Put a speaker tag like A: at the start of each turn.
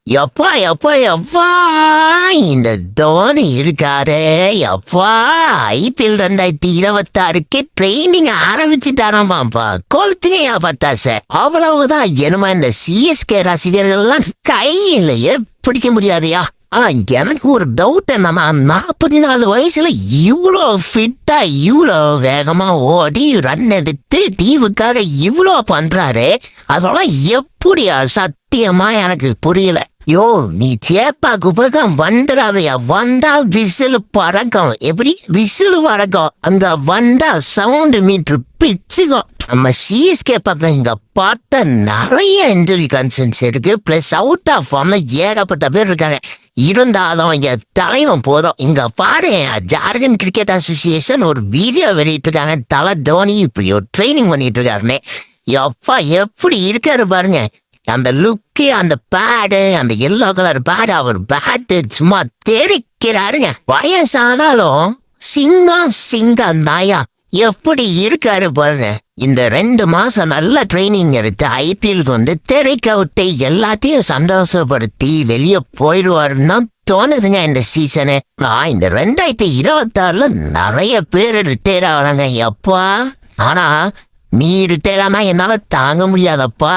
A: எப்பா எப்பா எப்பா இந்த தோனி இருக்காரு. எப்பா IPL 2026க்கு ட்ரைனிங் ஆரம்பிச்சுட்டாராமாப்பா. கொளுத்தினையா பட்டாச. அவ்வளவுதான். என்னமா இந்த CSK ரசிகர்கள் எல்லாம் கையிலேயே பிடிக்க முடியாதையா? எனக்கு ஒரு டவுட் என்னன்னா, 44 வயசுல இவ்வளோ ஃபிட்டா இவ்வளோ வேகமா ஓடி ரன் எடுத்து டீமுக்காக இவ்வளோ பண்றாரு. அதெல்லாம் எப்படியா? சத்தியமா எனக்கு புரியல. யோ, நீ சேப்பா குபகம் வந்துடாதையா. வந்தா விசில் பறக்கும். எப்படி விசில் பறக்கும்? அங்க வந்தா சவுண்ட் மீட்டர் பிச்சுக்கும். நம்ம CSK பக்கம் இங்க பார்த்தா நிறைய இன்ஜுரி கன்சர்ன்ஸ் இருக்கு. பிளஸ் அவுட் ஆஃப் ஃபார்ம்ல ஏகப்பட்ட பேர் இருக்காங்க. இருந்தாலும் இங்க தலைவன் போதும். இங்க பாரு, ஜார்க்கண்ட் கிரிக்கெட் அசோசியேஷன் ஒரு வீடியோ வெளியிட்டு இருக்காங்க. தலை தோனி இப்படி ஒரு ட்ரைனிங் பண்ணிட்டு இருக்காருன்னு. எப்பா எப்படி இருக்காரு பாருங்க. அந்த லுக்கு, அந்த பேடு, அந்த எல்லோ கலர் பேடு, அவர் பேட்டு சும்மா தெரிக்கிறாருங்க. வயசானாலும் சிங்கம் நாயா எப்படி இருக்காரு பாருங்க. இந்த 2 மாசம் நல்ல ட்ரைனிங் எடுத்து IPLக்கு வந்து தெறிக்க விட்டு எல்லாத்தையும் சந்தோஷப்படுத்தி வெளியே போயிடுவாருன்னா தோணுதுங்க இந்த சீசனு. இந்த 2026ல நிறைய பேர் ரிட்டையர் ஆகிறாங்க. எப்பா, ஆனா நீ ரிட்டையர் ஆனா என்னால தாங்க முடியாதப்பா.